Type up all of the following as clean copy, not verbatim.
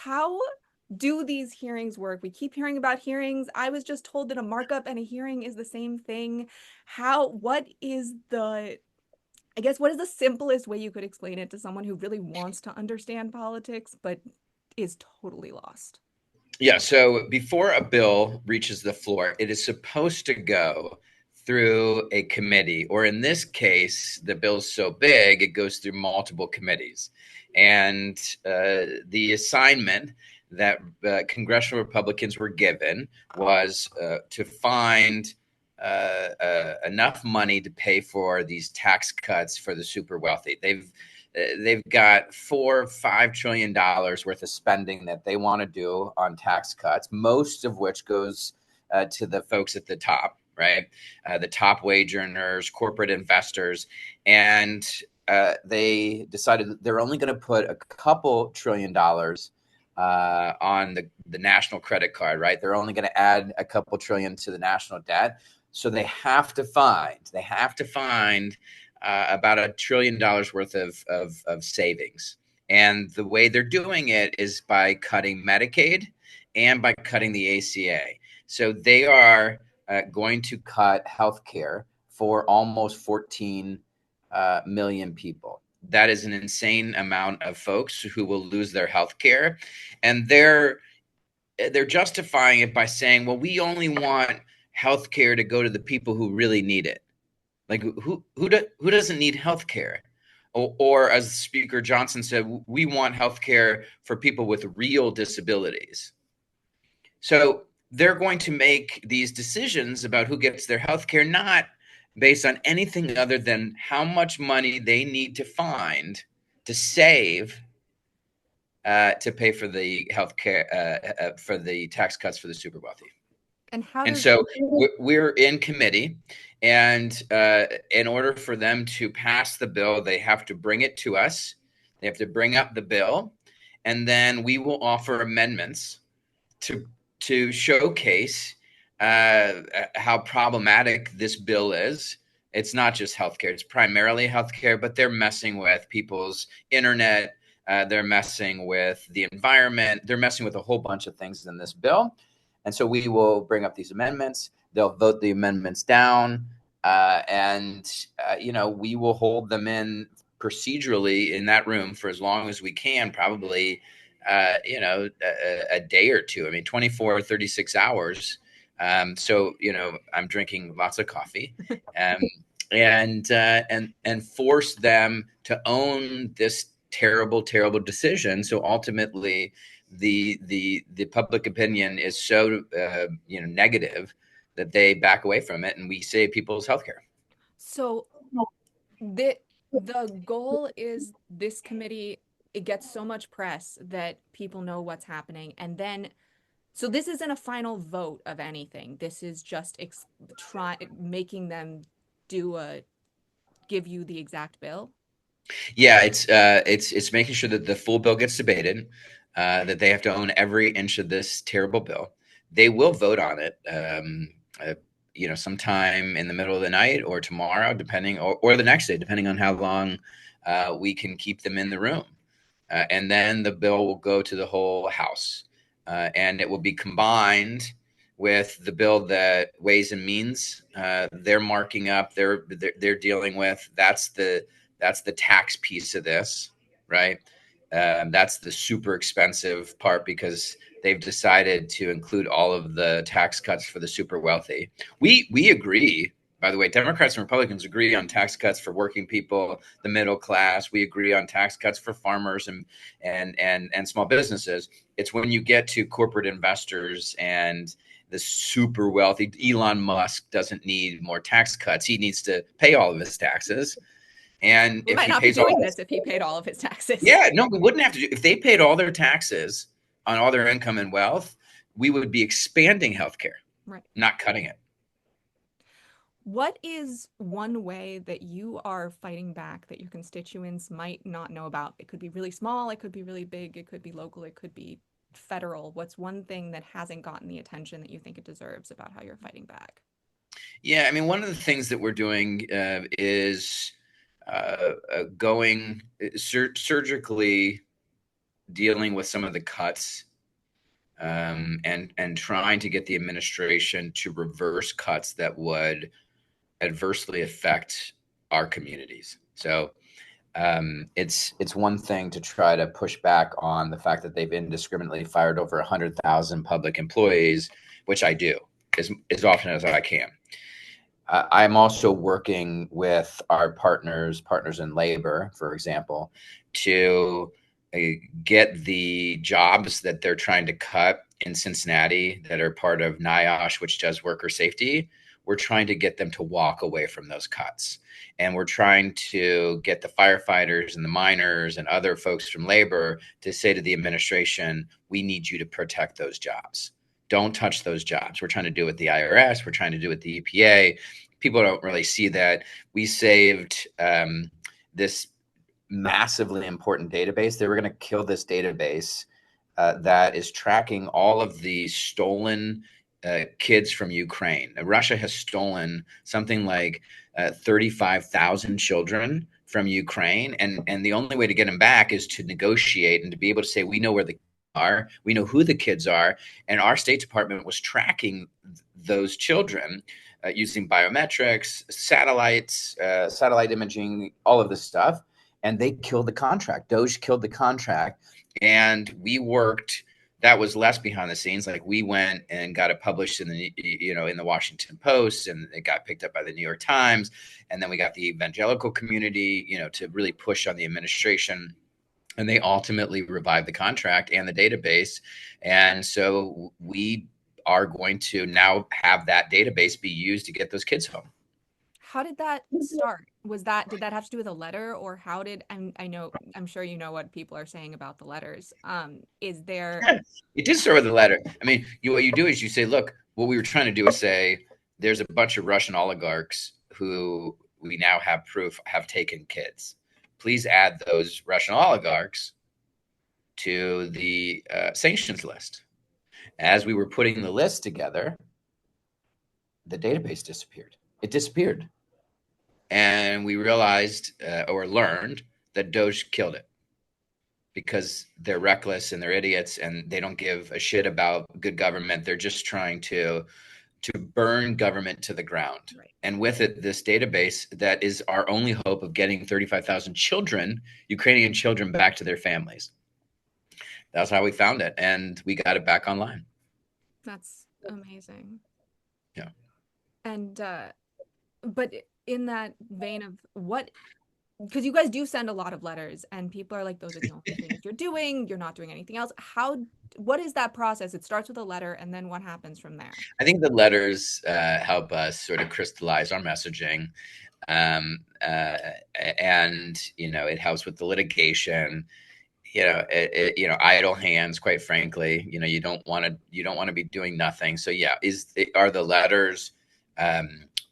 how do these hearings work? We keep hearing about hearings. I was just told that a markup and a hearing is the same thing. What is I guess, what is the simplest way you could explain it to someone who really wants to understand politics but is totally lost? Yeah, so before a bill reaches the floor, it is supposed to go through a committee, or in this case, the bill's so big, it goes through multiple committees. And the assignment that congressional Republicans were given was to find enough money to pay for these tax cuts for the super wealthy. They've got $4 or $5 trillion worth of spending that they want to do on tax cuts, most of which goes to the folks at the top, right? The top wage earners, corporate investors, and they decided that they're only going to put a couple $1 trillion on the national credit card, right? They're only going to add a couple trillion to the national debt. So they have to find about $1 trillion worth of savings. And the way they're doing it is by cutting Medicaid and by cutting the ACA. So they are going to cut healthcare for almost 14 million people. That is an insane amount of folks who will lose their healthcare. And they're justifying it by saying, well, we only want healthcare to go to the people who really need it. Like who doesn't need health care? Or as Speaker Johnson said, we want health care for people with real disabilities. So they're going to make these decisions about who gets their health care not based on anything other than how much money they need to find to save to pay for the health care for the tax cuts for the super wealthy. And how And does so we're in committee, and in order for them to pass the bill, they have to bring it to us. They have to bring up the bill, and then we will offer amendments to showcase how problematic this bill is. It's not just healthcare; it's primarily healthcare, but they're messing with people's internet. They're messing with the environment. They're messing with a whole bunch of things in this bill. And so we will bring up these amendments. They'll vote the amendments down, and we will hold them in procedurally in that room for as long as we can, probably a day or two. I mean, 24 or 36 hours. So I'm drinking lots of coffee, um, and force them to own this terrible, terrible decision. So ultimately, the public opinion is so negative that they back away from it, and we save people's healthcare. so the the goal is this committee, it gets so much press that people know what's happening, and then so this isn't a final vote of anything. This is just making them do a give you the exact bill. Yeah, it's making sure that the full bill gets debated, that they have to own every inch of this terrible bill. They will vote on it, sometime in the middle of the night or tomorrow, depending, or the next day, depending on how long we can keep them in the room. And then the bill will go to the whole House, and it will be combined with the bill that Ways and Means they're marking up. They're dealing with. That's the tax piece of this, right? That's the super expensive part because they've decided to include all of the tax cuts for the super wealthy. We agree. By the way, Democrats and Republicans agree on tax cuts for working people, the middle class. We agree on tax cuts for farmers and small businesses. It's when you get to corporate investors and the super wealthy. Elon Musk doesn't need more tax cuts. He needs to pay all of his taxes. And We if might he not be pays all, doing this if he paid all of his taxes. yeah, no, we wouldn't have to do. If they paid all their taxes on all their income and wealth, we would be expanding healthcare, Right. not cutting it. What is one way that you are fighting back that your constituents might not know about? It could be really small, it could be really big, it could be local, it could be federal. What's one thing that hasn't gotten the attention that you think it deserves about how you're fighting back? Yeah, I mean, one of the things that we're doing is going surgically dealing with some of the cuts, and trying to get the administration to reverse cuts that would adversely affect our communities. So it's one thing to try to push back on the fact that they've indiscriminately fired over 100,000 public employees, which I do as often as I can. I'm also working with our partners in labor, for example, to get the jobs that they're trying to cut in Cincinnati that are part of NIOSH, which does worker safety. We're trying to get them to walk away from those cuts. And we're trying to get the firefighters and the miners and other folks from labor to say to the administration, we need you to protect those jobs. Don't touch those jobs. We're trying to do it with the IRS. We're trying to do it with the EPA. People don't really see that we saved this massively important database. They were going to kill this database that is tracking all of the stolen kids from Ukraine. Russia has stolen something like 35,000 children from Ukraine, and the only way to get them back is to negotiate and to be able to say, we know where the are, we know who the kids are, and our State Department was tracking those children using biometrics, satellites, satellite imaging, all of this stuff, and they killed the contract. DOJ killed the contract, and we worked. That was less behind the scenes. Like we went and got it published in the in the Washington Post, and it got picked up by the New York Times, and then we got the evangelical community, to really push on the administration. And they ultimately revived the contract and the database. And so we are going to now have that database be used to get those kids home. How did that start? Did that have to do with a letter, or how did, I'm sure you know what people are saying about the letters. Is there It did start with a letter. I mean, what you do is you say, look, what we were trying to do is say there's a bunch of Russian oligarchs who we now have proof have taken kids. Please add those Russian oligarchs to the sanctions list. As we were putting the list together, the database disappeared. It disappeared. And we realized or learned that DOJ killed it because they're reckless and they're idiots and they don't give a shit about good government. They're just trying to burn government to the ground. Right. And with it, this database that is our only hope of getting 35,000 children, Ukrainian children, back to their families. That's how we found it. And we got it back online. That's amazing. Yeah. And but in that vein of because you guys do send a lot of letters and people are like, those are the only things you're doing, you're not doing anything else. What is that process? It starts with a letter, and then what happens from there? I think the letters help us sort of crystallize our messaging. And it helps with the litigation. Idle hands, quite frankly. You don't want to be doing nothing. So yeah, are the letters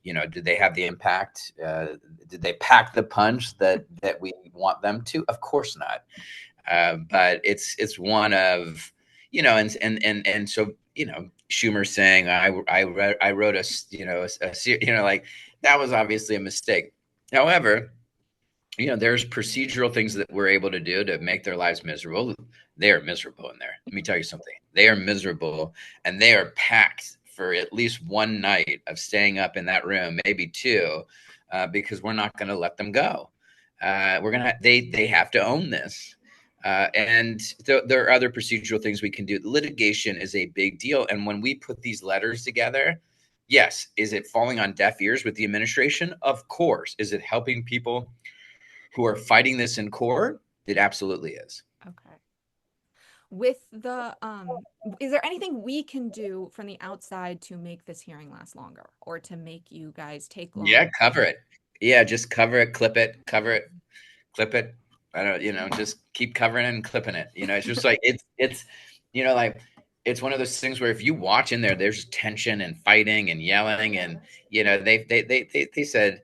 did they have the impact? Did they pack the punch that we want them to? Of course not. But it's one of, and so, Schumer saying, I wrote like that was obviously a mistake. However, there's procedural things that we're able to do to make their lives miserable. They are miserable in there. Let me tell you something. They are miserable, and they are packed for at least one night of staying up in that room, maybe two, because we're not going to let them go. They have to own this. And there are other procedural things we can do. Litigation is a big deal. And when we put these letters together, yes, is it falling on deaf ears with the administration? Of course. Is it helping people who are fighting this in court? It absolutely is. Okay. With the is there anything we can do from the outside to make this hearing last longer, or to make you guys take longer? Yeah, cover it. Yeah, just cover it, clip it, cover it, clip it. I don't, just keep covering it and clipping it. It's just like it's like it's one of those things where if you watch in there, there's tension and fighting and yelling, and they said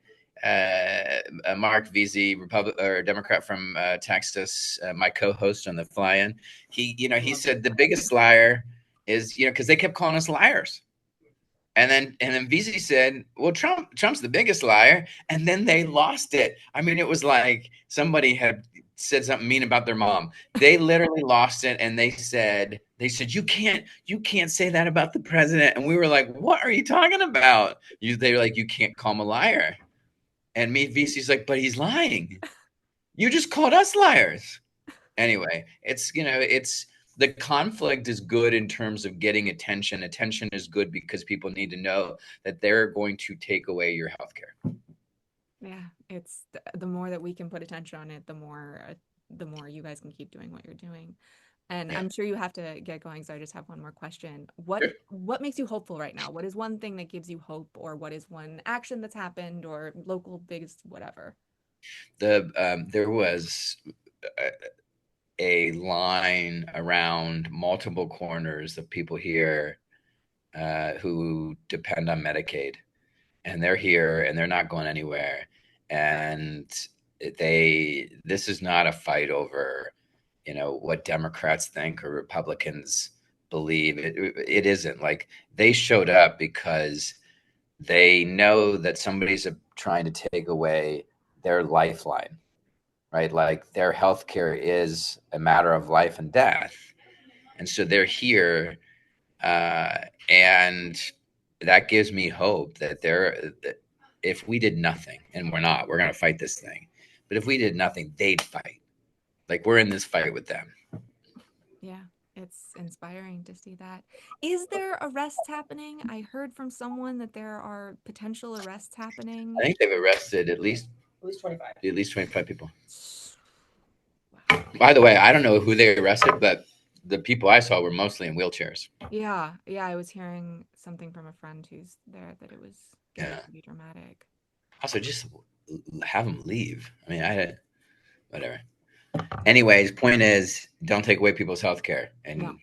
Mark Veazey, Republican or Democrat from Texas, my co-host on the fly-in, he said the biggest liar is because they kept calling us liars. And then Veazey said, well, Trump's the biggest liar. And then they lost it. I mean, it was like somebody had said something mean about their mom. They literally lost it, and they said you can't say that about the president. And we were like, what are you talking about? They were like, you can't call him a liar. And me, VC's like, but he's lying. You just called us liars. Anyway, it's the conflict is good in terms of getting attention. Attention is good because people need to know that they're going to take away your health care. Yeah, it's the more that we can put attention on it, the more you guys can keep doing what you're doing. And Yeah. I'm sure you have to get going, so I just have one more question. Sure. What makes you hopeful right now? What is one thing that gives you hope, or what is one action that's happened, or local biggest whatever? There was a line around multiple corners of people here who depend on Medicaid, and they're here and they're not going anywhere. And this is not a fight over, what Democrats think or Republicans believe. It isn't. Like, they showed up because they know that somebody's trying to take away their lifeline, right? Like, their health care is a matter of life and death. And so they're here. And that gives me hope that if we did nothing, and we're going to fight this thing. But if we did nothing, they'd fight. Like, we're in this fight with them. Yeah, it's inspiring to see that. Is there arrests happening? I heard from someone that there are potential arrests happening. I think they've arrested at least 25 people. Wow. By the way, I don't know who they arrested, but the people I saw were mostly in wheelchairs. Yeah, yeah, I was hearing something from a friend who's there that it was getting Yeah. pretty dramatic. Also, just have them leave. I mean, whatever. Anyways, point is, don't take away people's health care, No. and